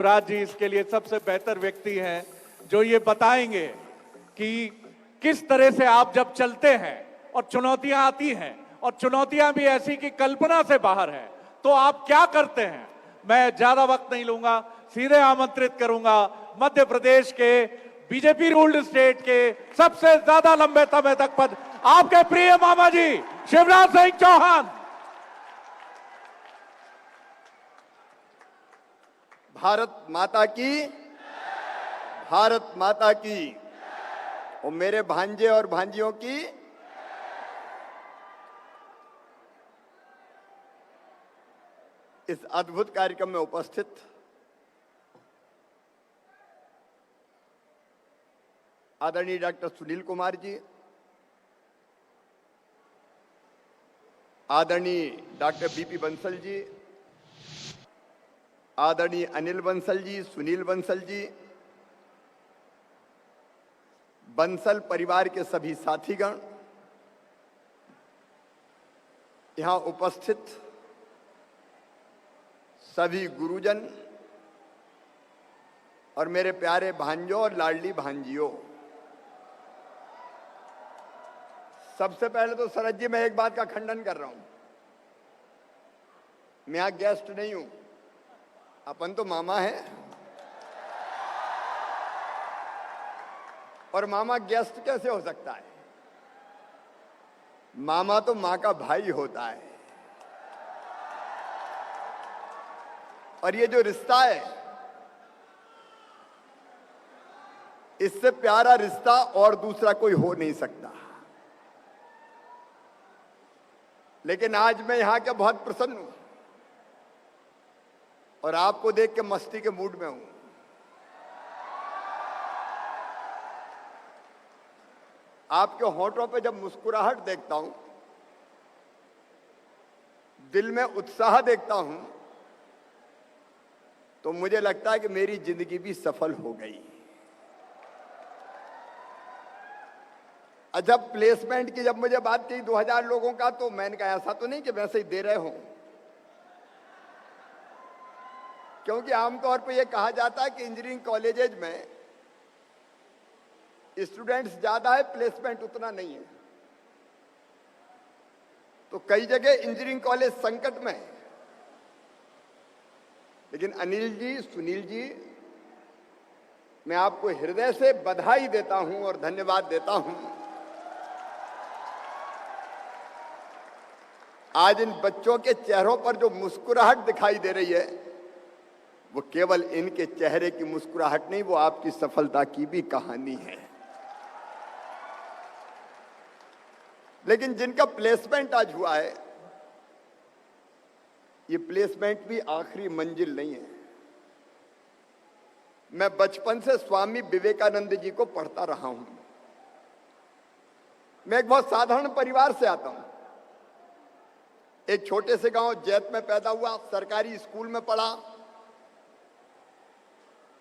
शिवराज जी इसके लिए सबसे बेहतर व्यक्ति हैं जो ये बताएंगे कि किस तरह से आप जब चलते हैं और चुनौतियां आती हैं और चुनौतियां भी ऐसी कि कल्पना से बाहर है तो आप क्या करते हैं। मैं ज्यादा वक्त नहीं लूंगा, सीधे आमंत्रित करूंगा मध्य प्रदेश के बीजेपी रूल्ड स्टेट के सबसे ज्यादा लंबे समय तक पद आपके प्रिय मामा जी शिवराज सिंह चौहान। भारत माता की, भारत माता की और मेरे भांजे और भांजियों की। इस अद्भुत कार्यक्रम में उपस्थित आदरणीय डॉक्टर सुनील कुमार जी, आदरणीय डॉक्टर बीपी बंसल जी, आदरणीय अनिल बंसल जी, सुनील बंसल जी, बंसल परिवार के सभी साथीगण, यहां उपस्थित सभी गुरुजन और मेरे प्यारे भांजों और लाडली भांजियों, सबसे पहले तो शरद जी मैं एक बात का खंडन कर रहा हूं। मैं यहां गेस्ट नहीं हूं, अपन तो मामा है और मामा गेस्ट कैसे हो सकता है। मामा तो मां का भाई होता है और ये जो रिश्ता है इससे प्यारा रिश्ता और दूसरा कोई हो नहीं सकता। लेकिन आज मैं यहां के बहुत प्रसन्न हूं और आपको देख के मस्ती के मूड में हूं। आपके होठों पे जब मुस्कुराहट देखता हूं, दिल में उत्साह देखता हूं, तो मुझे लगता है कि मेरी जिंदगी भी सफल हो गई। जब प्लेसमेंट की जब मुझे बात की 2000 लोगों का, तो मैंने कहा ऐसा तो नहीं कि वैसे ही दे रहे हो, क्योंकि आमतौर पे ये कहा जाता है कि इंजीनियरिंग कॉलेजेज में स्टूडेंट्स ज्यादा है, प्लेसमेंट उतना नहीं है। तो कई जगह इंजीनियरिंग कॉलेज संकट में है। लेकिन अनिल जी, सुनील जी, मैं आपको हृदय से बधाई देता हूं और धन्यवाद देता हूं। आज इन बच्चों के चेहरों पर जो मुस्कुराहट दिखाई दे रही है, वो केवल इनके चेहरे की मुस्कुराहट नहीं, वो आपकी सफलता की भी कहानी है। लेकिन जिनका प्लेसमेंट आज हुआ है, ये प्लेसमेंट भी आखिरी मंजिल नहीं है। मैं बचपन से स्वामी विवेकानंद जी को पढ़ता रहा हूं। मैं एक बहुत साधारण परिवार से आता हूं। एक छोटे से गांव जैत में पैदा हुआ, सरकारी स्कूल में पढ़ा।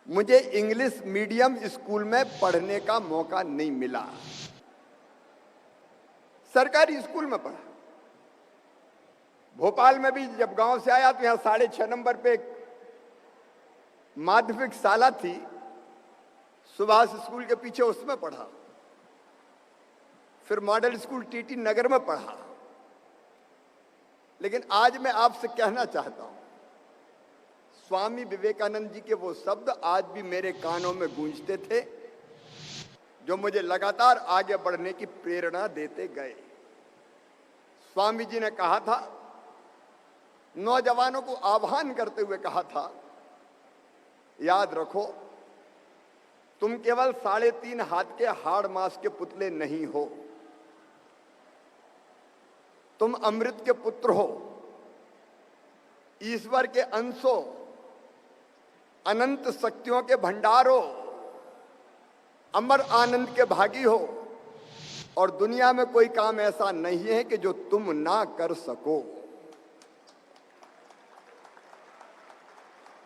मुझे इंग्लिश मीडियम स्कूल में पढ़ने का मौका नहीं मिला, सरकारी स्कूल में पढ़ा। भोपाल में भी जब गांव से आया तो यहां 6.5 नंबर पे एक माध्यमिक शाला थी, सुभाष स्कूल के पीछे, उसमें पढ़ा। फिर मॉडल स्कूल टीटी नगर में पढ़ा। लेकिन आज मैं आपसे कहना चाहता हूं, स्वामी विवेकानंद जी के वो शब्द आज भी मेरे कानों में गूंजते थे, जो मुझे लगातार आगे बढ़ने की प्रेरणा देते गए। स्वामी जी ने कहा था, नौजवानों को आह्वान करते हुए कहा था, याद रखो तुम केवल 3.5 हाथ के हाड़ मांस के पुतले नहीं हो, तुम अमृत के पुत्र हो, ईश्वर के अंश हो, अनंत शक्तियों के भंडार हो, अमर आनंद के भागी हो, और दुनिया में कोई काम ऐसा नहीं है कि जो तुम ना कर सको।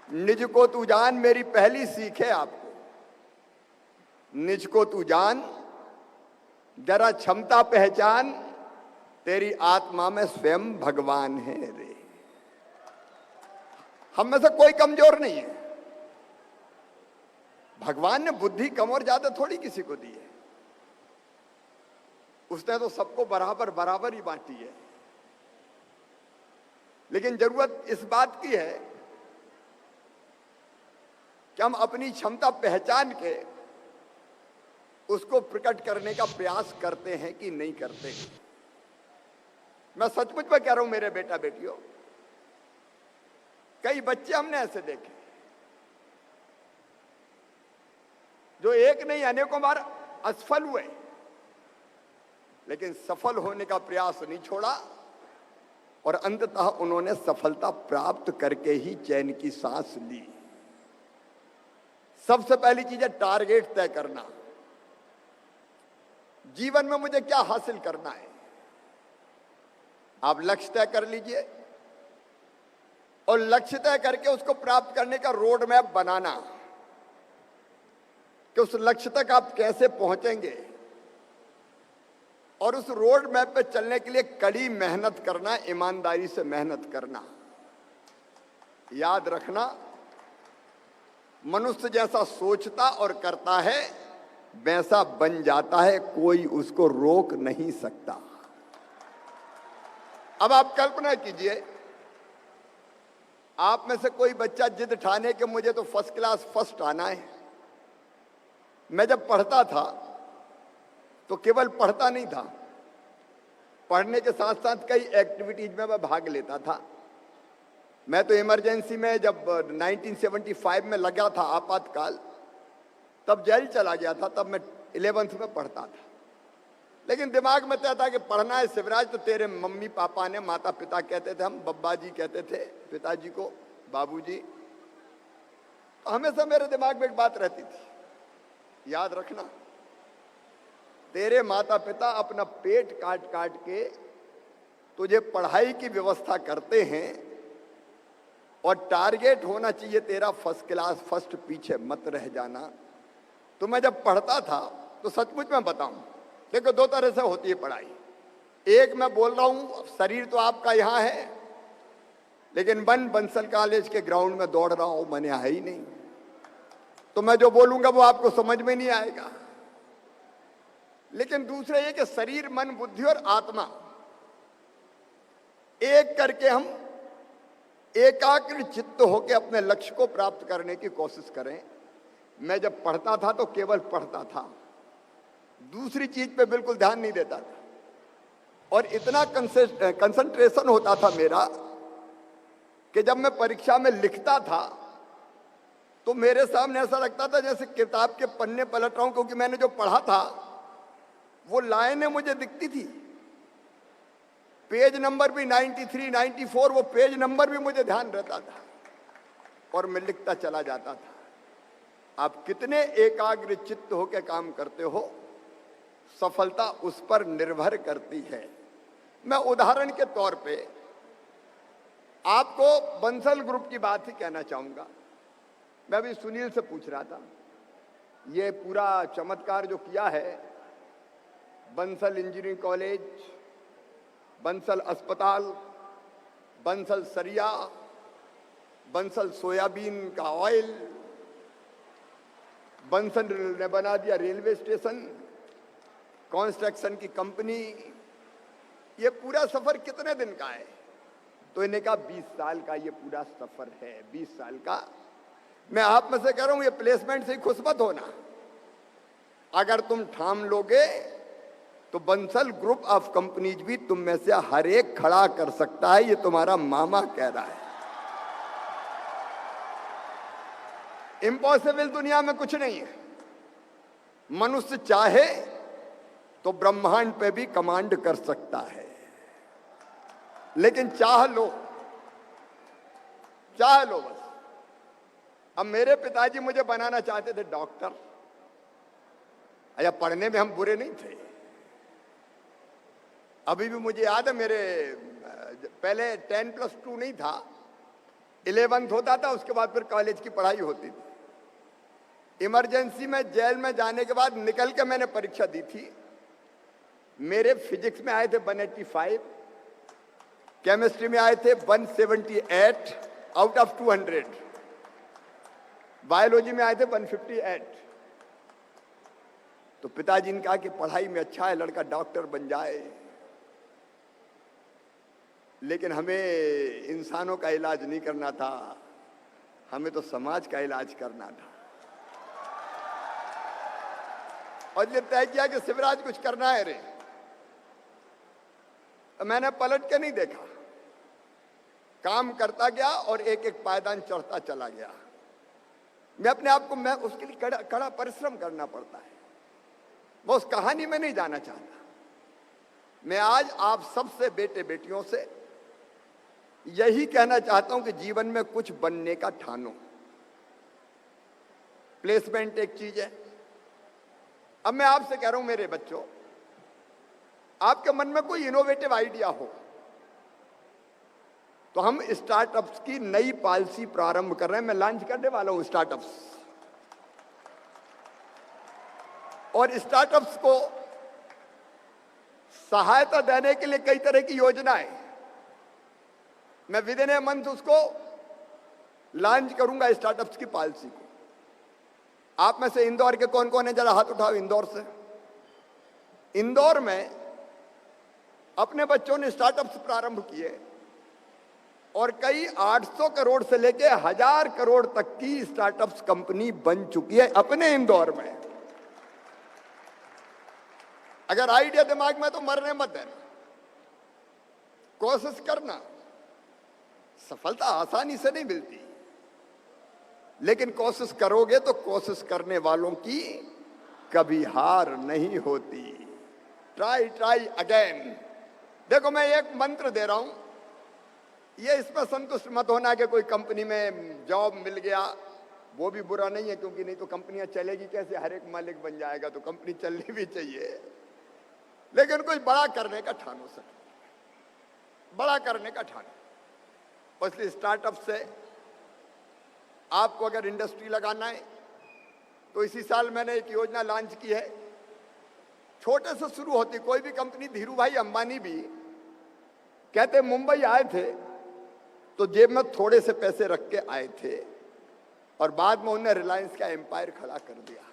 निज को तू जान मेरी पहली सीख है आपको। निज को तू जान, जरा क्षमता पहचान, तेरी आत्मा में स्वयं भगवान है रे। हम में से कोई कमजोर नहीं है, भगवान ने बुद्धि कम और ज्यादा थोड़ी किसी को दी है, उसने तो सबको बराबर बराबर ही बांटी है। लेकिन जरूरत इस बात की है कि हम अपनी क्षमता पहचान के उसको प्रकट करने का प्रयास करते हैं कि नहीं करते हैं। मैं सचमुच में कह रहा हूं मेरे बेटा बेटियों, कई बच्चे हमने ऐसे देखे जो एक नहीं अनेकों बार असफल हुए, लेकिन सफल होने का प्रयास नहीं छोड़ा और अंततः उन्होंने सफलता प्राप्त करके ही चैन की सांस ली। सबसे पहली चीज है टारगेट तय करना। जीवन में मुझे क्या हासिल करना है, आप लक्ष्य तय कर लीजिए और लक्ष्य तय करके उसको प्राप्त करने का रोड मैप बनाना कि उस लक्ष्य तक आप कैसे पहुंचेंगे, और उस रोड मैप पे चलने के लिए कड़ी मेहनत करना, ईमानदारी से मेहनत करना। याद रखना, मनुष्य जैसा सोचता और करता है वैसा बन जाता है, कोई उसको रोक नहीं सकता। अब आप कल्पना कीजिए, आप में से कोई बच्चा जिद ठाने के मुझे तो फर्स्ट क्लास फर्स्ट आना है। मैं जब पढ़ता था तो केवल पढ़ता नहीं था, पढ़ने के साथ साथ कई एक्टिविटीज में मैं भाग लेता था। मैं तो इमरजेंसी में जब 1975 में लगा था आपातकाल, तब जेल चला गया था, तब मैं 11th में पढ़ता था। लेकिन दिमाग में तय था कि पढ़ना है शिवराज, तो तेरे मम्मी पापा ने, माता पिता कहते थे, हम बब्बा जी कहते थे पिताजी को, बाबूजी। तो हमेशा मेरे दिमाग में एक बात रहती थी, याद रखना, तेरे माता पिता अपना पेट काट काट के तुझे पढ़ाई की व्यवस्था करते हैं और टारगेट होना चाहिए तेरा फर्स्ट क्लास फर्स्ट, पीछे मत रह जाना। तो मैं जब पढ़ता था तो सचमुच में बताऊं, देखो दो तरह से होती है पढ़ाई। एक मैं बोल रहा हूं, शरीर तो आपका यहां है, लेकिन बंसल कॉलेज के ग्राउंड में दौड़ रहा हूं, मैंने है ही नहीं, तो मैं जो बोलूंगा वो आपको समझ में नहीं आएगा। लेकिन दूसरा ये कि शरीर, मन, बुद्धि और आत्मा एक करके हम एकाग्र चित्त होकर अपने लक्ष्य को प्राप्त करने की कोशिश करें। मैं जब पढ़ता था तो केवल पढ़ता था, दूसरी चीज पे बिल्कुल ध्यान नहीं देता था, और इतना कंसंट्रेशन होता था मेरा कि जब मैं परीक्षा में लिखता था तो मेरे सामने ऐसा लगता था जैसे किताब के पन्ने पलट रहा हूं, क्योंकि मैंने जो पढ़ा था वो लाइनें मुझे दिखती थी। पेज नंबर भी 93, 94, वो पेज नंबर भी मुझे ध्यान रहता था और मैं लिखता चला जाता था। आप कितने एकाग्र चित्त होकर काम करते हो, सफलता उस पर निर्भर करती है। मैं उदाहरण के तौर पे आपको बंसल ग्रुप की बात ही कहना चाहूंगा। मैं अभी सुनील से पूछ रहा था, ये पूरा चमत्कार जो किया है, बंसल इंजीनियरिंग कॉलेज, बंसल अस्पताल, बंसल सरिया, बंसल सोयाबीन का ऑयल, बंसल ने बना दिया रेलवे स्टेशन, कंस्ट्रक्शन की कंपनी, ये पूरा सफर कितने दिन का है? तो इन्हें कहा 20 साल का ये पूरा सफर है, 20 साल का। मैं आप में से कह रहा हूं, ये प्लेसमेंट से ही खुश मत होना। अगर तुम ठाम लोगे तो बंसल ग्रुप ऑफ कंपनीज भी तुम में से हर एक खड़ा कर सकता है, ये तुम्हारा मामा कह रहा है। इम्पॉसिबल दुनिया में कुछ नहीं है। मनुष्य चाहे तो ब्रह्मांड पे भी कमांड कर सकता है, लेकिन चाह लो बस। अब मेरे पिताजी मुझे बनाना चाहते थे डॉक्टर। अच्छा, पढ़ने में हम बुरे नहीं थे। अभी भी मुझे याद है, मेरे पहले 10+2 नहीं था, 11th होता था, उसके बाद फिर कॉलेज की पढ़ाई होती थी। इमरजेंसी में जेल में जाने के बाद निकल के मैंने परीक्षा दी थी। मेरे फिजिक्स में आए थे 185, केमिस्ट्री में आए थे 178 आउट ऑफ 200। बायोलॉजी में आए थे 158। तो पिताजी ने कहा कि पढ़ाई में अच्छा है, लड़का डॉक्टर बन जाए, लेकिन हमें इंसानों का इलाज नहीं करना था, हमें तो समाज का इलाज करना था। और ये तय किया कि शिवराज कुछ करना है रे। तो मैंने पलट के नहीं देखा, काम करता गया और एक एक पायदान चढ़ता चला गया। मैं अपने आप को, मैं उसके लिए कड़ा परिश्रम करना पड़ता है। मैं उस कहानी में नहीं जाना चाहता। मैं आज आप सबसे बेटे बेटियों से यही कहना चाहता हूं कि जीवन में कुछ बनने का ठानो। प्लेसमेंट एक चीज है। अब मैं आपसे कह रहा हूं मेरे बच्चों, आपके मन में कोई इनोवेटिव आइडिया हो तो हम स्टार्टअप्स की नई पॉलिसी प्रारंभ कर रहे हैं। मैं लॉन्च करने वाला हूं स्टार्टअप्स। और स्टार्टअप्स को सहायता देने के लिए कई तरह की योजनाएं मैं विद इन ए मंथ उसको लॉन्च करूंगा, स्टार्टअप्स की पॉलिसी को। आप में से इंदौर के कौन कौन है, जरा हाथ उठाओ इंदौर से। इंदौर में अपने बच्चों ने स्टार्टअप्स प्रारंभ किए और कई 800 करोड़ से लेके 1000 करोड़ तक की स्टार्टअप्स कंपनी बन चुकी है अपने इंदौर में। अगर आइडिया दिमाग में तो मरने मत देना, कोशिश करना। सफलता आसानी से नहीं मिलती, लेकिन कोशिश करोगे तो कोशिश करने वालों की कभी हार नहीं होती। Try try again. देखो मैं एक मंत्र दे रहा हूं, ये इसमें संतुष्ट मत होना कि कोई कंपनी में जॉब मिल गया, वो भी बुरा नहीं है, क्योंकि नहीं तो कंपनियां चलेगी कैसे, हर एक मालिक बन जाएगा, तो कंपनी चलनी भी चाहिए। लेकिन कुछ बड़ा करने का ठानो सर, बड़ा करने का ठानो। इसलिए स्टार्टअप से आपको अगर इंडस्ट्री लगाना है तो इसी साल मैंने एक योजना लॉन्च की है। छोटे से शुरू होती कोई भी कंपनी। धीरू भाई अंबानी भी कहते मुंबई आए थे तो जेब में थोड़े से पैसे रख के आए थे और बाद में उन्हें रिलायंस का एम्पायर खड़ा कर दिया।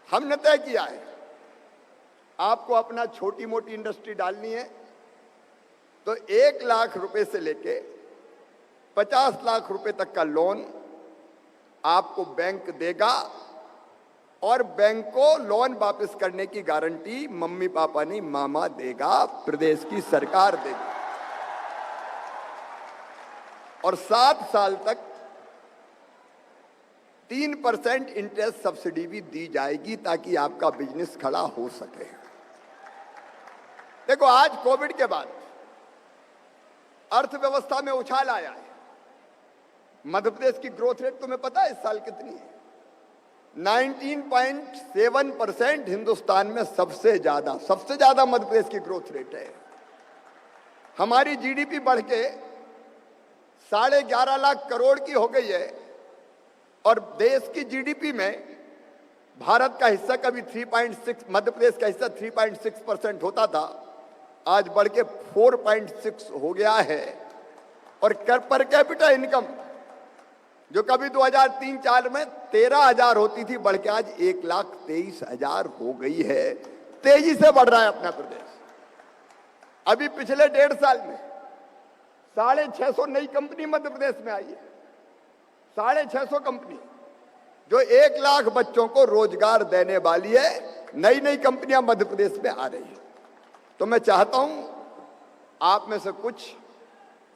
हमने तय किया है आपको अपना छोटी मोटी इंडस्ट्री डालनी है तो 1 लाख रुपए से लेके 50 लाख रुपए तक का लोन आपको बैंक देगा और बैंक को लोन वापस करने की गारंटी मम्मी पापा नहीं, मामा देगा, प्रदेश की सरकार देगी। और 7 साल तक 3% इंटरेस्ट सब्सिडी भी दी जाएगी ताकि आपका बिजनेस खड़ा हो सके। देखो आज कोविड के बाद अर्थव्यवस्था में उछाल आया है। मध्य प्रदेश की ग्रोथ रेट तुम्हें पता है इस साल कितनी है? 19.7% हिंदुस्तान में सबसे ज्यादा मध्य प्रदेश की ग्रोथ रेट है। हमारी जीडीपी बढ़ के 11.5 लाख करोड़ की हो गई है और देश की जीडीपी में भारत का हिस्सा कभी 3.6, मध्य प्रदेश का हिस्सा 3.6% होता था, आज बढ़ के 4.6 हो गया है। और पर कैपिटा इनकम जो कभी 2003-4 में 13,000 होती थी, बढ़ के आज 1,23,000 हो गई है। तेजी से बढ़ रहा है अपना प्रदेश। अभी पिछले 1.5 साल में 650 नई कंपनी मध्य प्रदेश में आई है। 650 कंपनी जो 1 लाख बच्चों को रोजगार देने वाली है। नई नई कंपनियां मध्य प्रदेश में आ रही है। तो मैं चाहता हूं आप में से कुछ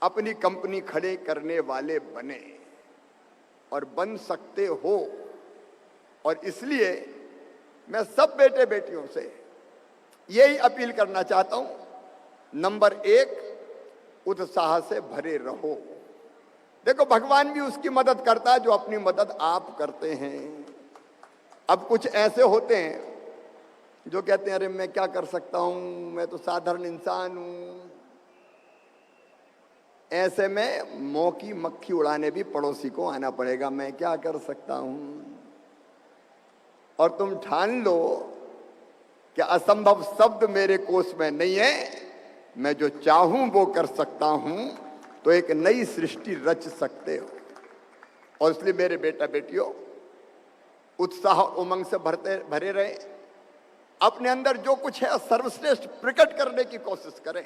अपनी कंपनी खड़े करने वाले बने और बन सकते हो। और इसलिए मैं सब बेटे बेटियों से यही अपील करना चाहता हूं, नंबर 1 उत्साह से भरे रहो। देखो भगवान भी उसकी मदद करता है जो अपनी मदद आप करते हैं। अब कुछ ऐसे होते हैं जो कहते हैं अरे मैं क्या कर सकता हूं, मैं तो साधारण इंसान हूं। ऐसे में मौकी मक्खी उड़ाने भी पड़ोसी को आना पड़ेगा, मैं क्या कर सकता हूं। और तुम ठान लो कि असंभव शब्द मेरे कोष में नहीं है, मैं जो चाहूं वो कर सकता हूं, तो एक नई सृष्टि रच सकते हो। और इसलिए मेरे बेटा बेटियों, उत्साह और उमंग से भरे रहे, अपने अंदर जो कुछ है सर्वश्रेष्ठ प्रकट करने की कोशिश करें,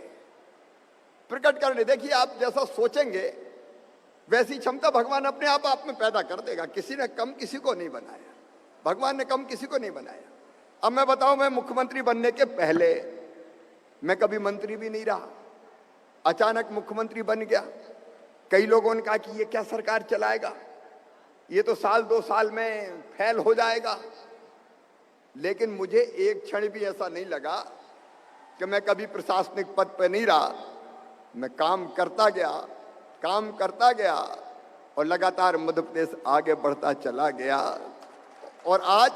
प्रकट करने। देखिए, आप जैसा सोचेंगे वैसी क्षमता भगवान अपने आप में पैदा कर देगा। किसी ने कम किसी को नहीं बनाया, भगवान ने कम किसी को नहीं बनाया। अब मैं बताऊं, मैं मुख्यमंत्री बनने के पहले मैं कभी मंत्री भी नहीं रहा, अचानक मुख्यमंत्री बन गया। कई लोगों ने कहा कि ये क्या सरकार चलाएगा, ये तो साल 2 साल में फेल हो जाएगा। लेकिन मुझे एक क्षण भी ऐसा नहीं लगा कि मैं कभी प्रशासनिक पद पर नहीं रहा। मैं काम करता गया और लगातार मध्य प्रदेश आगे बढ़ता चला गया, और आज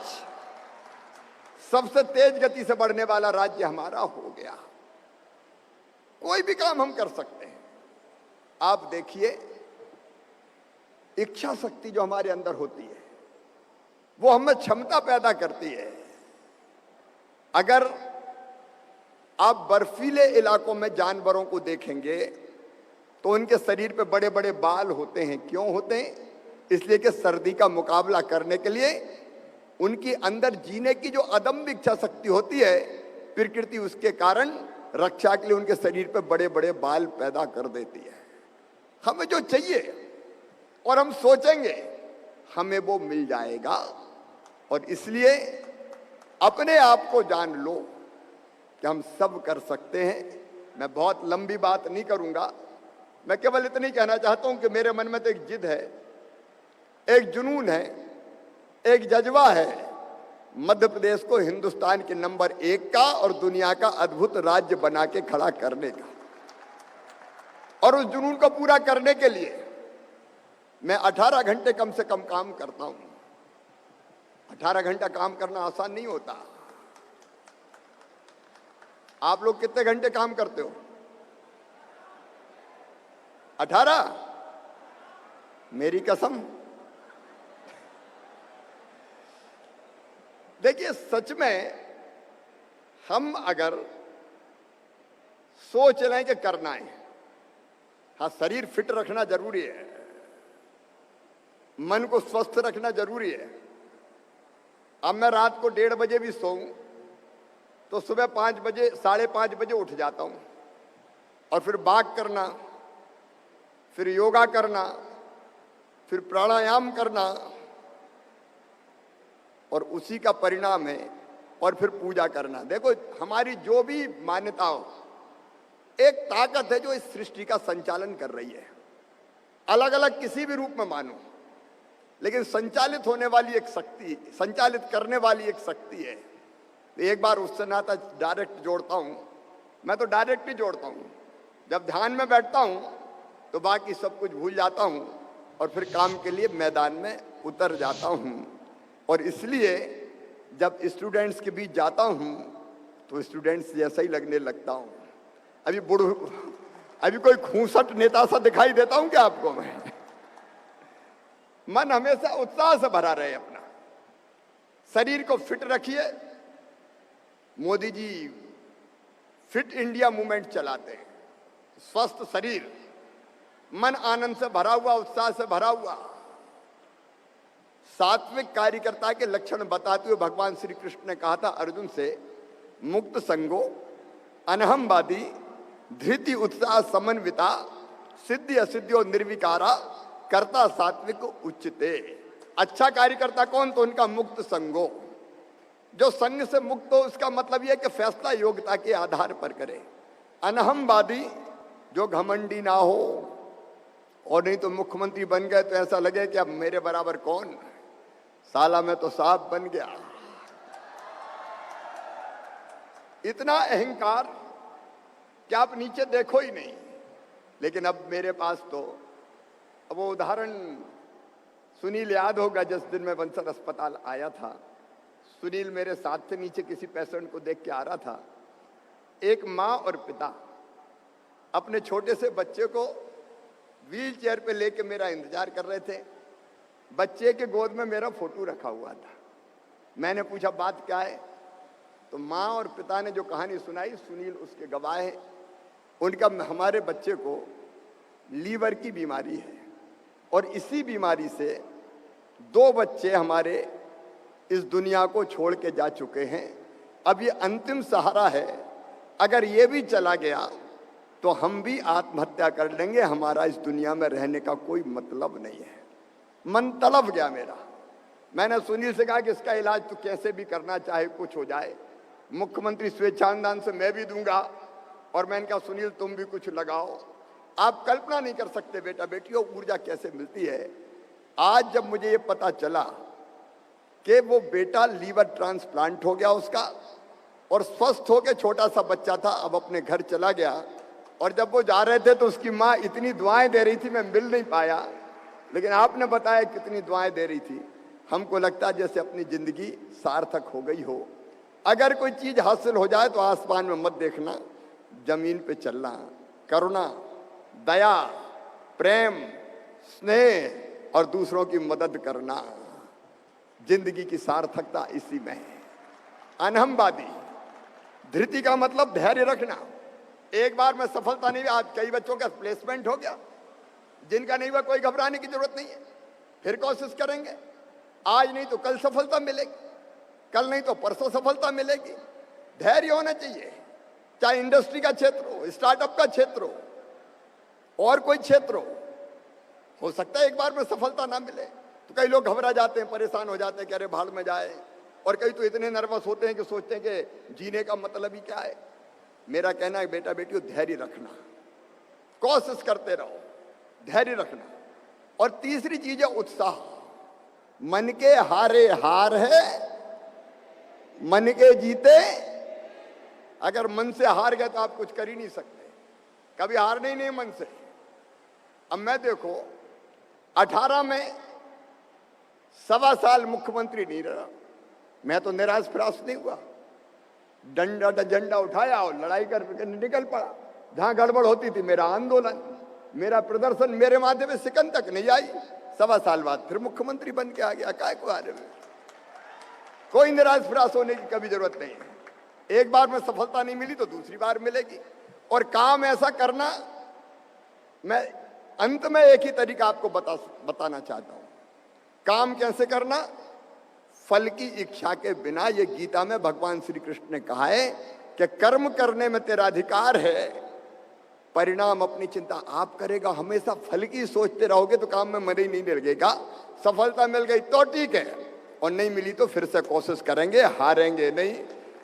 सबसे तेज गति से बढ़ने वाला राज्य हमारा हो गया। कोई भी काम हम कर सकते हैं। आप देखिए, इच्छा शक्ति जो हमारे अंदर होती है वो हमें क्षमता पैदा करती है। अगर आप बर्फीले इलाकों में जानवरों को देखेंगे तो उनके शरीर पे बड़े बड़े बाल होते हैं। क्यों होते हैं? इसलिए कि सर्दी का मुकाबला करने के लिए उनकी अंदर जीने की जो अदम्य इच्छा शक्ति होती है, प्रकृति उसके कारण रक्षा के लिए उनके शरीर पे बड़े बड़े बाल पैदा कर देती है। हमें जो चाहिए और हम सोचेंगे हमें वो मिल जाएगा। और इसलिए अपने आप को जान लो कि हम सब कर सकते हैं। मैं बहुत लंबी बात नहीं करूंगा, मैं केवल इतनी कहना चाहता हूं कि मेरे मन में तो एक जिद है, एक जुनून है, एक जज्बा है मध्य प्रदेश को हिंदुस्तान के नंबर 1 का और दुनिया का अद्भुत राज्य बना के खड़ा करने का। और उस जुनून को पूरा करने के लिए मैं 18 घंटे कम से कम काम करता हूं। 18 घंटा काम करना आसान नहीं होता। आप लोग कितने घंटे काम करते हो? 18? मेरी कसम। देखिए, सच में हम अगर सोच लें कि करना है, हाँ, शरीर फिट रखना जरूरी है, मन को स्वस्थ रखना जरूरी है। अब मैं रात को 1:30 बजे भी सोऊं तो सुबह 5 बजे 5:30 बजे उठ जाता हूं, और फिर वॉक करना, फिर योगा करना, फिर प्राणायाम करना, और उसी का परिणाम है, और फिर पूजा करना। देखो, हमारी जो भी मान्यताओं, एक ताकत है जो इस सृष्टि का संचालन कर रही है। अलग अलग किसी भी रूप में मानो, लेकिन संचालित होने वाली एक शक्ति, संचालित करने वाली एक शक्ति है। तो एक बार उससे नाता डायरेक्ट जोड़ता हूं। मैं तो डायरेक्ट ही जोड़ता हूं। जब ध्यान में बैठता हूं तो बाकी सब कुछ भूल जाता हूं और फिर काम के लिए मैदान में उतर जाता हूं। और इसलिए जब स्टूडेंट्स के बीच जाता हूं तो स्टूडेंट्स जैसा ही लगने लगता हूं। अभी कोई खूंसट नेता सा दिखाई देता हूं क्या आपको मैं? मन हमेशा उत्साह से भरा रहे। अपना शरीर को फिट रखिए। Modi ji fit India movement चलाते हैं। स्वस्थ शरीर, मन आनंद से भरा हुआ, उत्साह से भरा हुआ। सात्विक कार्यकर्ता के लक्षण बताते हुए भगवान श्री कृष्ण ने कहा था अर्जुन से, मुक्त संगो, अनहमवादी, धृति उत्साह समन्विता, सिद्धि असिद्धियों निर्विकारा, कर्ता सात्विक उच्चते। अच्छा कार्यकर्ता कौन? तो उनका मुक्त संगो, जो संग से मुक्त हो। उसका मतलब यह कि फैसला योग्यता के आधार पर करे। अनहमवादी, जो घमंडी ना हो, और नहीं तो मुख्यमंत्री बन गए तो ऐसा लगे कि अब मेरे बराबर कौन, साला मैं तो साहब बन गया। इतना अहंकार कि आप नीचे देखो ही नहीं। लेकिन अब मेरे पास तो, अब वो उदाहरण सुनील याद होगा, जिस दिन मैं बंसल अस्पताल आया था, सुनील मेरे साथ से नीचे किसी पेशेंट को देख के आ रहा था। एक माँ और पिता अपने छोटे से बच्चे को व्हील चेयर पे लेके मेरा इंतजार कर रहे थे। बच्चे के गोद में मेरा फोटो रखा हुआ था। मैंने पूछा बात क्या है? तो माँ और पिता ने जो कहानी सुनाई, सुनील उसके गवाह है। उनका, हमारे बच्चे को लीवर की बीमारी है और इसी बीमारी से 2 बच्चे हमारे इस दुनिया को छोड़ के जा चुके हैं। अब ये अंतिम सहारा है, अगर ये भी चला गया तो हम भी आत्महत्या कर लेंगे, हमारा इस दुनिया में रहने का कोई मतलब नहीं है। मन तलब गया मेरा। मैंने सुनील से कहा कि इसका इलाज तो कैसे भी करना, चाहे कुछ हो जाए, मुख्यमंत्री स्वेच्छानुदान से मैं भी दूंगा। और मैंने कहा सुनील तुम भी कुछ लगाओ। आप कल्पना नहीं कर सकते बेटा बेटियों ऊर्जा कैसे मिलती है। आज जब मुझे ये पता चला कि वो बेटा लीवर ट्रांसप्लांट हो गया उसका, और स्वस्थ होकर छोटा सा बच्चा था, अब अपने घर चला गया, और जब वो जा रहे थे तो उसकी माँ इतनी दुआएं दे रही थी, मैं मिल नहीं पाया, लेकिन आपने बताया कितनी दुआएं दे रही थी। हमको लगता है जैसे अपनी जिंदगी सार्थक हो गई हो। अगर कोई चीज हासिल हो जाए तो आसमान में मत देखना, जमीन पे चलना। करुणा, दया, प्रेम, स्नेह और दूसरों की मदद करना, जिंदगी की सार्थकता इसी में है। अनहमवादी, धृति का मतलब धैर्य रखना। एक बार में सफलता नहीं, आज कई बच्चों का प्लेसमेंट हो गया, जिनका नहीं हुआ कोई घबराने की जरूरत नहीं है, फिर कोशिश करेंगे। आज नहीं तो कल सफलता मिलेगी, कल नहीं तो परसों सफलता मिलेगी। धैर्य होना चाहिए, चाहे इंडस्ट्री का क्षेत्र हो, स्टार्टअप का क्षेत्र हो, और कोई क्षेत्र हो सकता है एक बार में सफलता ना मिले तो कई लोग घबरा जाते हैं, परेशान हो जाते हैं कि अरे भाड़ में जाए, और कई तो इतने नर्वस होते हैं कि सोचते हैं कि जीने का मतलब ही क्या है। मेरा कहना है बेटा बेटियों धैर्य रखना, कोशिश करते रहो, धैर्य रखना। और तीसरी चीज है उत्साह। मन के हारे हार है, मन के जीते। अगर मन से हार गए तो आप कुछ कर ही नहीं सकते, कभी हारने ही नहीं मन से। अब मैं देखो 18 में 1.25 साल मुख्यमंत्री नहीं रहा, मैं तो निराश फिराश नहीं हुआ। डंडा उठाया और लड़ाई कर निकल पड़ा। जहां गड़बड़ होती थी मेरा आंदोलन, मेरा प्रदर्शन, मेरे माध्यम में सिकन तक नहीं आई। 1.25 साल बाद फिर मुख्यमंत्री बन के आ गया। काय को आ रहे में कोई निराश फिराश होने की कभी जरूरत नहीं है। एक बार में सफलता नहीं मिली तो दूसरी बार मिलेगी। और काम ऐसा करना, मैं अंत में एक ही तरीका आपको बताना चाहता हूं। काम कैसे करना? फल की इच्छा के बिना। ये गीता में भगवान श्री कृष्ण ने कहा है कि कर्म करने में तेरा अधिकार है, परिणाम अपनी चिंता आप करेगा। हमेशा फल की सोचते रहोगे तो काम में मन ही नहीं लगेगा। सफलता मिल गई तो ठीक है, और नहीं मिली तो फिर से कोशिश करेंगे, हारेंगे नहीं।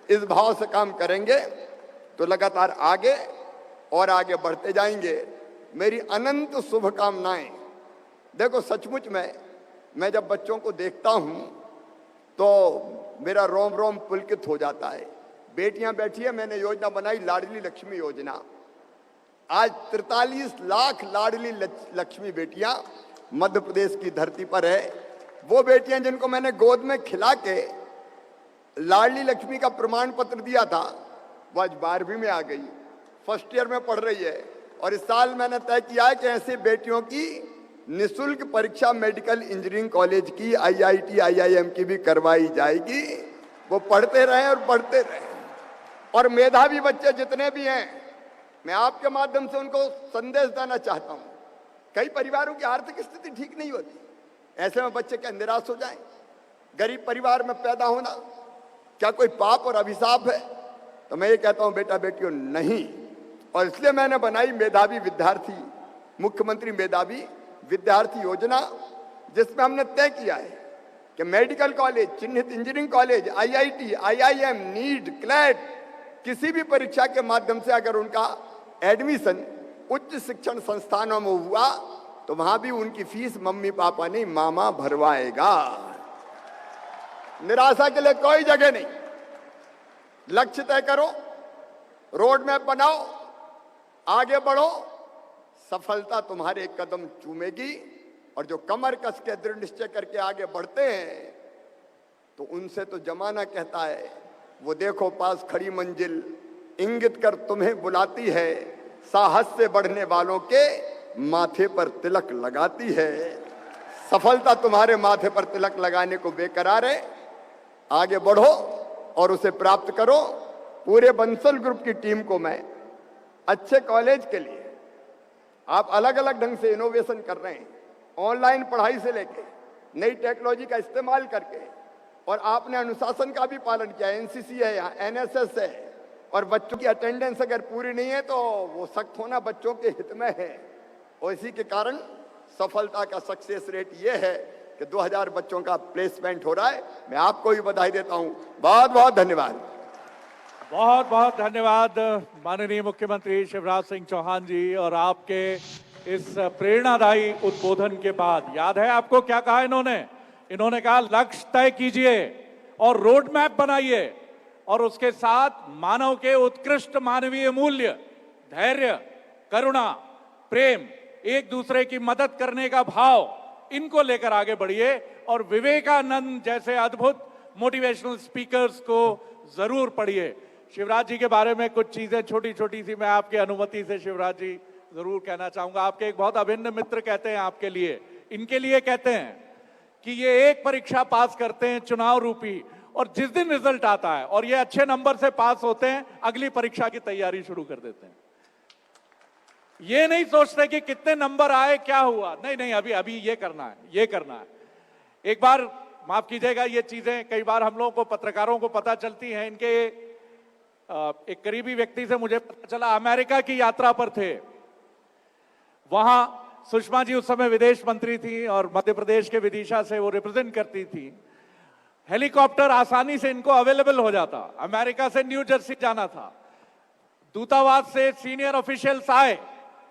इस भाव से काम करेंगे तो लगातार आगे और आगे बढ़ते जाएंगे। मेरी अनंत शुभकामनाएं। देखो सचमुच में मैं जब बच्चों को देखता हूं तो मेरा रोम रोम पुलकित हो जाता है। बेटियां बैठी है, मैंने योजना बनाई लाडली लक्ष्मी योजना। आज 43 लाख लाडली लक्ष्मी बेटियां मध्य प्रदेश की धरती पर है। वो बेटियां जिनको मैंने गोद में खिला के लाडली लक्ष्मी का प्रमाण पत्र दिया था, वो आज 12वीं में आ गई, फर्स्ट ईयर में पढ़ रही है। और इस साल मैंने तय किया है कि ऐसे बेटियों की निःशुल्क परीक्षा मेडिकल इंजीनियरिंग कॉलेज की, IIT IIM की भी करवाई जाएगी। वो पढ़ते रहे और पढ़ते रहे। और मेधावी बच्चे जितने भी हैं, मैं आपके माध्यम से उनको संदेश देना चाहता हूं। कई परिवारों की आर्थिक स्थिति ठीक नहीं होती, ऐसे में बच्चे क्या निराश हो जाएं? गरीब परिवार में पैदा होना क्या कोई पाप और अभिशाप है? तो मैं ये कहता हूं बेटा बेटियों नहीं। और इसलिए मैंने बनाई मेधावी विद्यार्थी, मुख्यमंत्री मेधावी विद्यार्थी योजना, जिसमें हमने तय किया है कि मेडिकल कॉलेज, चिन्हित engineering college, IIT IIM NEET CLAT किसी भी परीक्षा के माध्यम से अगर उनका एडमिशन उच्च शिक्षण संस्थानों में हुआ तो वहां भी उनकी फीस मम्मी पापा नहीं, मामा भरवाएगा। निराशा के लिए कोई जगह नहीं। लक्ष्य तय करो, रोड मैप बनाओ, आगे बढ़ो, सफलता तुम्हारे कदम चूमेगी। और जो कमर कस के दृढ़ निश्चय करके आगे बढ़ते हैं तो उनसे तो जमाना कहता है, वो देखो पास खड़ी मंजिल इंगित कर तुम्हें बुलाती है, साहस से बढ़ने वालों के माथे पर तिलक लगाती है। सफलता तुम्हारे माथे पर तिलक लगाने को बेकरार है। आगे बढ़ो और उसे प्राप्त करो। पूरे बंसल ग्रुप की टीम को मैं अच्छे कॉलेज के लिए, आप अलग अलग ढंग से इनोवेशन कर रहे हैं, ऑनलाइन पढ़ाई से लेके नई टेक्नोलॉजी का इस्तेमाल करके, और आपने अनुशासन का भी पालन किया। एनसीसी है, यहाँ एनएसएस है, और बच्चों की अटेंडेंस अगर पूरी नहीं है तो वो सख्त होना बच्चों के हित में है। और इसी के कारण सफलता का सक्सेस रेट ये है कि 2000 बच्चों का प्लेसमेंट हो रहा है। मैं आपको भी बधाई देता हूं। बहुत बहुत धन्यवाद। बहुत बहुत धन्यवाद माननीय मुख्यमंत्री शिवराज सिंह चौहान जी। और आपके इस प्रेरणादायी उद्बोधन के बाद याद है आपको क्या कहा इन्होंने कहा लक्ष्य तय कीजिए और रोड मैप बनाइए, और उसके साथ मानव के उत्कृष्ट मानवीय मूल्य, धैर्य, करुणा, प्रेम, एक दूसरे की मदद करने का भाव, इनको लेकर आगे बढ़िए। और विवेकानंद जैसे अद्भुत मोटिवेशनल स्पीकर्स को जरूर पढ़िए। शिवराज जी के बारे में कुछ चीजें छोटी छोटी सी मैं आपकी अनुमति से शिवराज जी जरूर कहना चाहूंगा। आपके एक बहुत अभिन्न मित्र कहते हैं आपके लिए, इनके लिए कहते हैं कि ये एक परीक्षा पास करते हैं चुनाव रूपी, और जिस दिन रिजल्ट आता है और ये अच्छे नंबर से पास होते हैं, अगली परीक्षा की तैयारी शुरू कर देते हैं। ये नहीं सोचते कि कितने नंबर आए, क्या हुआ, नहीं, अभी ये करना है। एक बार माफ कीजिएगा, ये चीजें कई बार हम लोगों को पत्रकारों को पता चलती हैं। इनके एक करीबी व्यक्ति से मुझे पता चला, अमेरिका की यात्रा पर थे। वहां सुषमा जी उस समय विदेश मंत्री थी और मध्य प्रदेश के विदिशा से वो रिप्रेजेंट करती थी। हेलीकॉप्टर आसानी से इनको अवेलेबल हो जाता। अमेरिका से न्यू जर्सी जाना था। दूतावास से सीनियर ऑफिशियल्स आए,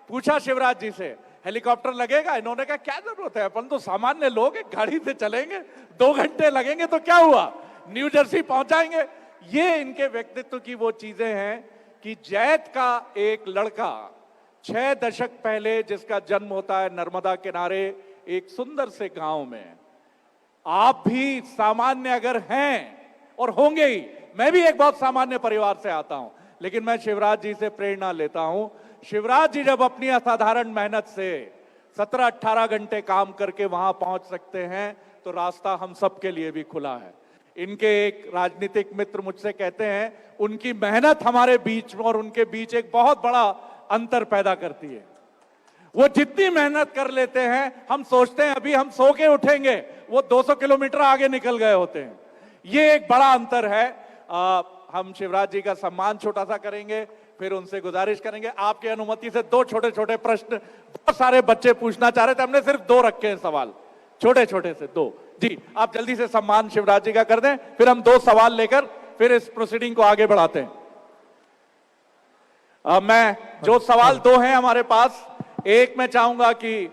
पूछा शिवराज जी से हेलीकॉप्टर लगेगा? इन्होंने कहा क्या जरूरत है, अपन तो सामान्य लोग हैं, गाड़ी से चलेंगे, 2 घंटे लगेंगे तो क्या हुआ, न्यू जर्सी पहुंचाएंगे। ये इनके व्यक्तित्व की वो चीजें हैं कि जैत का एक लड़का 6 दशक पहले जिसका जन्म होता है नर्मदा किनारे एक सुंदर से गांव में। आप भी सामान्य अगर हैं और होंगे ही, मैं भी एक बहुत सामान्य परिवार से आता हूं, लेकिन मैं शिवराज जी से प्रेरणा लेता हूं। शिवराज जी जब अपनी असाधारण मेहनत से 17-18 घंटे काम करके वहां पहुंच सकते हैं तो रास्ता हम सबके लिए भी खुला है। इनके एक राजनीतिक मित्र मुझसे कहते हैं उनकी मेहनत हमारे बीच में और उनके बीच एक बहुत बड़ा अंतर पैदा करती है। वो जितनी मेहनत कर लेते हैं, हम सोचते हैं अभी हम सो के उठेंगे, वो 200 किलोमीटर आगे निकल गए होते हैं। ये एक बड़ा अंतर है। हम शिवराज जी का सम्मान छोटा सा करेंगे, फिर उनसे गुजारिश करेंगे। आपकी अनुमति से 2 छोटे छोटे प्रश्न बहुत सारे बच्चे पूछना चाह रहे थे, हमने सिर्फ 2 रखे हैं सवाल, छोटे छोटे से 2। जी आप जल्दी से सम्मान शिवराज जी का कर दें, फिर हम 2 सवाल लेकर फिर इस प्रोसीडिंग को आगे बढ़ाते हैं। मैं जो सवाल 2 हैं हमारे पास, एक मैं चाहूंगा कि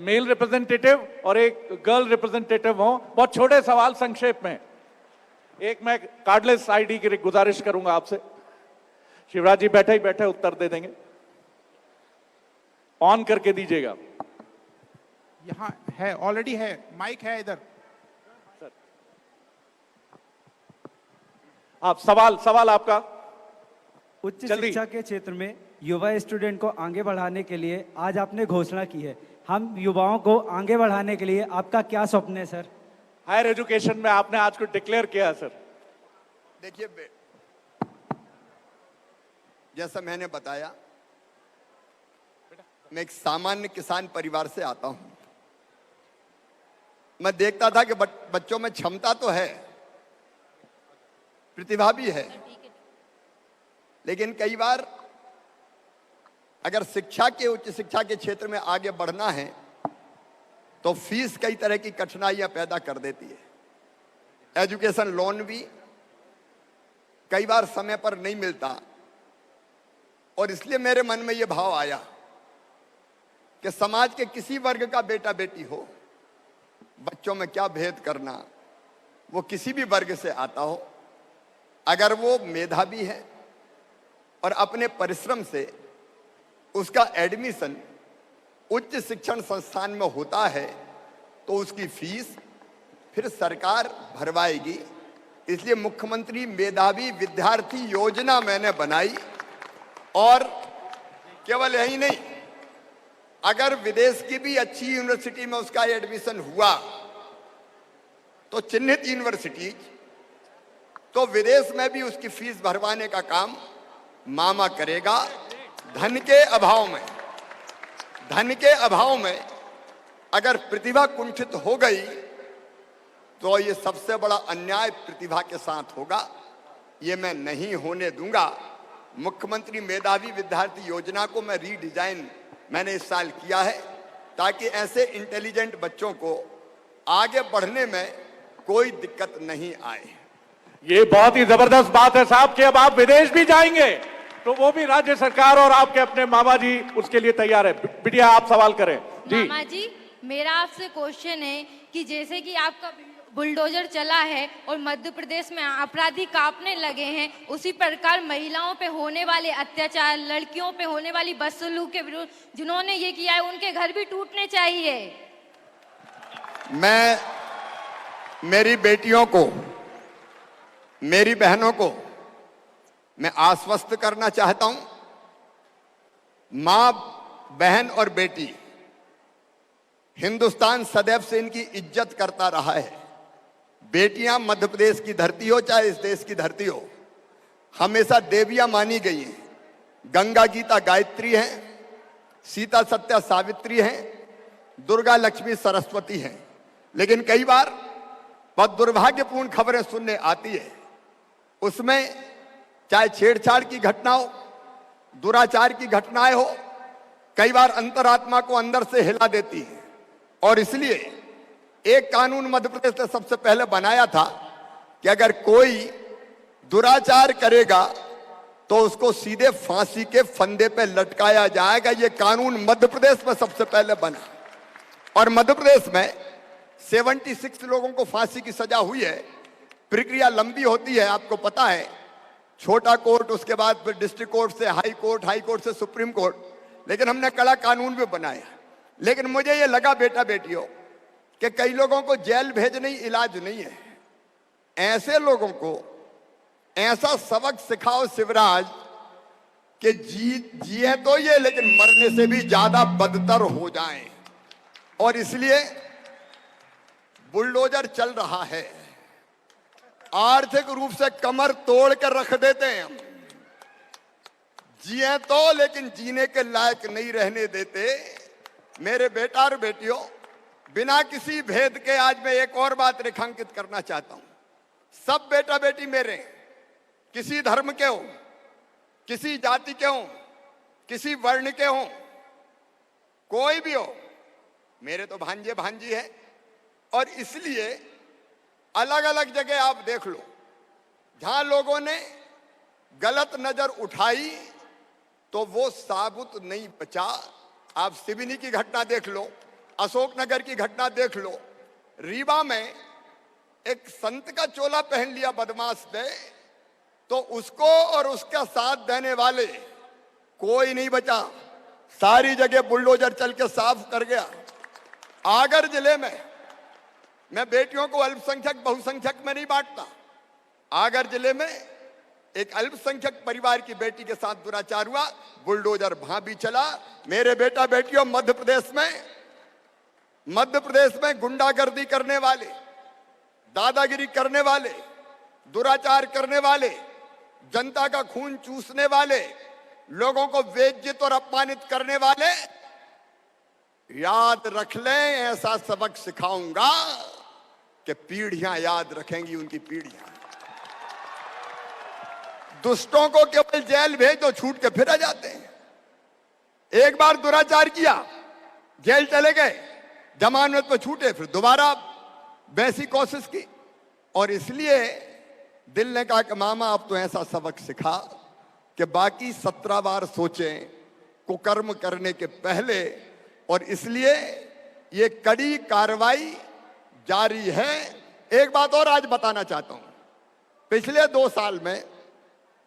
मेल रिप्रेजेंटेटिव और एक गर्ल रिप्रेजेंटेटिव हो। बहुत छोटे सवाल, संक्षेप में। एक मैं कार्डलेस आईडी की गुजारिश करूंगा आपसे। शिवराज जी बैठे ही बैठे उत्तर दे देंगे, ऑन करके दीजिएगा। यहाँ है, ऑलरेडी है, माइक है इधर। सर आप सवाल आपका। उच्च शिक्षा के क्षेत्र में युवा स्टूडेंट को आगे बढ़ाने के लिए आज आपने घोषणा की है। हम युवाओं को आगे बढ़ाने के लिए आपका क्या स्वप्न है सर? हायर एजुकेशन में आपने आज कुछ डिक्लेयर किया है सर? देखिए, जैसा मैंने बताया, मैं एक सामान्य किसान परिवार से आता हूं। मैं देखता था कि बच्चों में क्षमता तो है, प्रतिभा भी है, लेकिन कई बार अगर शिक्षा के, उच्च शिक्षा के क्षेत्र में आगे बढ़ना है तो फीस कई तरह की कठिनाइयां पैदा कर देती है। एजुकेशन लोन भी कई बार समय पर नहीं मिलता, और इसलिए मेरे मन में यह भाव आया कि समाज के किसी वर्ग का बेटा बेटी हो, बच्चों में क्या भेद करना, वो किसी भी वर्ग से आता हो, अगर वो मेधावी है और अपने परिश्रम से उसका एडमिशन उच्च शिक्षण संस्थान में होता है तो उसकी फीस फिर सरकार भरवाएगी। इसलिए मुख्यमंत्री मेधावी विद्यार्थी योजना मैंने बनाई, और केवल यही नहीं, अगर विदेश की भी अच्छी यूनिवर्सिटी में उसका एडमिशन हुआ तो चिन्हित यूनिवर्सिटीज, तो विदेश में भी उसकी फीस भरवाने का काम मामा करेगा। धन के अभाव में अगर प्रतिभा कुंठित हो गई तो ये सबसे बड़ा अन्याय प्रतिभा के साथ होगा। ये मैं नहीं होने दूंगा। मुख्यमंत्री मेधावी विद्यार्थी योजना को मैं रीडिजाइन मैंने इस साल किया है, ताकि ऐसे इंटेलिजेंट बच्चों को आगे बढ़ने में कोई दिक्कत नहीं आए। ये बहुत ही जबरदस्त बात है साहब कि अब आप विदेश भी जाएंगे तो वो भी राज्य सरकार और आपके अपने मामा जी उसके लिए तैयार है। बिटिया आप सवाल करें जी। मामा जी, मेरा आपसे क्वेश्चन है कि जैसे कि आपका बुलडोजर चला है और मध्य प्रदेश में अपराधी कांपने लगे हैं, उसी प्रकार महिलाओं पे होने वाले अत्याचार, लड़कियों पे होने वाली बदसलूक के विरुद्ध जिन्होंने ये किया है उनके घर भी टूटने चाहिए। मैं मेरी बेटियों को, मेरी बहनों को मैं आश्वस्त करना चाहता हूं, मां, बहन और बेटी, हिंदुस्तान सदैव से इनकी इज्जत करता रहा है। बेटियां मध्य प्रदेश की धरती हो चाहे इस देश की धरती हो, हमेशा देवियां मानी गई हैं। गंगा गीता गायत्री है, सीता सत्या सावित्री है, दुर्गा लक्ष्मी सरस्वती हैं। लेकिन कई बार बहुत दुर्भाग्यपूर्ण खबरें सुनने आती है, उसमें चाहे छेड़छाड़ की घटना हो, दुराचार की घटनाएं हो, कई बार अंतरात्मा को अंदर से हिला देती है। और इसलिए एक कानून मध्य प्रदेश ने सबसे पहले बनाया था कि अगर कोई दुराचार करेगा तो उसको सीधे फांसी के फंदे पे लटकाया जाएगा। ये कानून मध्य प्रदेश में सबसे पहले बना और मध्य प्रदेश में 76 लोगों को फांसी की सजा हुई है। प्रक्रिया लंबी होती है, आपको पता है। छोटा कोर्ट, उसके बाद फिर डिस्ट्रिक्ट कोर्ट से हाई कोर्ट, हाई कोर्ट से सुप्रीम कोर्ट। लेकिन हमने कड़ा कानून भी बनाया। लेकिन मुझे ये लगा बेटा बेटियों कि कई लोगों को जेल भेजने ही इलाज नहीं है। ऐसे लोगों को ऐसा सबक सिखाओ शिवराज कि जिए तो ये, लेकिन मरने से भी ज्यादा बदतर हो जाएं। और इसलिए बुलडोजर चल रहा है, आर्थिक रूप से कमर तोड़ कर रख देते हैं हम। जिए तो, लेकिन जीने के लायक नहीं रहने देते। मेरे बेटा और बेटियों, बिना किसी भेद के आज मैं एक और बात रेखांकित करना चाहता हूं। सब बेटा बेटी मेरे, किसी धर्म के हो, किसी जाति के हो, किसी वर्ण के हो, कोई भी हो, मेरे तो भांजे भांजी है। और इसलिए अलग अलग जगह आप देख लो, जहां लोगों ने गलत नजर उठाई तो वो साबुत नहीं बचा। आप सिवनी की घटना देख लो, अशोकनगर की घटना देख लो, रीवा में एक संत का चोला पहन लिया बदमाश ने, तो उसको और उसका साथ देने वाले कोई नहीं बचा। सारी जगह बुलडोजर चल के साफ कर गया। आगर जिले में, मैं बेटियों को अल्पसंख्यक बहुसंख्यक में नहीं बांटता, आगर जिले में एक अल्पसंख्यक परिवार की बेटी के साथ दुराचार हुआ, बुलडोजर वहां भी चला। मेरे बेटा बेटियों, मध्य प्रदेश में गुंडागर्दी करने वाले, दादागिरी करने वाले, दुराचार करने वाले, जनता का खून चूसने वाले, लोगों को बेइज्जत और अपमानित करने वाले, याद रख लें, ऐसा सबक सिखाऊंगा कि पीढ़ियां याद रखेंगी, उनकी पीढ़ियां। दुष्टों को केवल जेल भेज दो, छूट के फिर आ जाते हैं। एक बार दुराचार किया, जेल चले गए, जमानत पर छूटे, फिर दोबारा वैसी कोशिश की। और इसलिए दिल ने कहा कि मामा अब तो ऐसा सबक सिखा कि बाकी 17 बार सोचें कुकर्म करने के पहले। और इसलिए ये कड़ी कार्रवाई जारी है। एक बात और आज बताना चाहता हूं, पिछले 2 साल में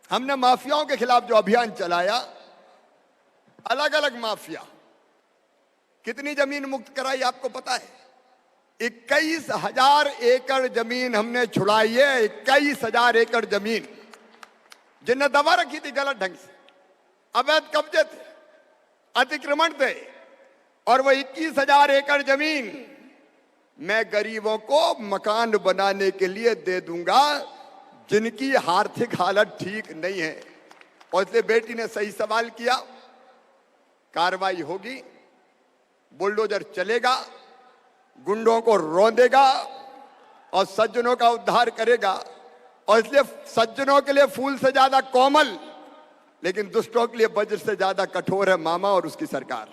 हमने माफियाओं के खिलाफ जो अभियान चलाया, अलग अलग माफिया, कितनी जमीन मुक्त कराई आपको पता है? 21,000 एकड़ जमीन हमने छुड़ाई है। 21,000 एकड़ जमीन जिन्हें दबा रखी थी गलत ढंग से, अवैध कब्जे थे, अतिक्रमण थे। और वो 21,000 एकड़ जमीन मैं गरीबों को मकान बनाने के लिए दे दूंगा जिनकी आर्थिक हालत ठीक नहीं है। और इसलिए बेटी ने सही सवाल किया, कार्रवाई होगी, बुलडोजर चलेगा। गुंडों को रौंदेगा और सज्जनों का उद्धार करेगा। और इसलिए सज्जनों के लिए फूल से ज्यादा कोमल, लेकिन दुष्टों के लिए वज्र से ज्यादा कठोर है मामा और उसकी सरकार।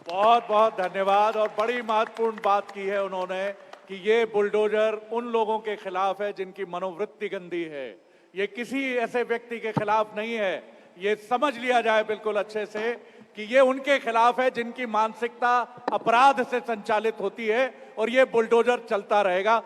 बहुत बहुत धन्यवाद। और बड़ी महत्वपूर्ण बात की है उन्होंने कि ये बुलडोजर उन लोगों के खिलाफ है जिनकी मनोवृत्ति गंदी है, ये किसी ऐसे व्यक्ति के खिलाफ नहीं है। ये समझ लिया जाए बिल्कुल अच्छे से कि ये उनके खिलाफ है जिनकी मानसिकता अपराध से संचालित होती है, और ये बुलडोजर चलता रहेगा।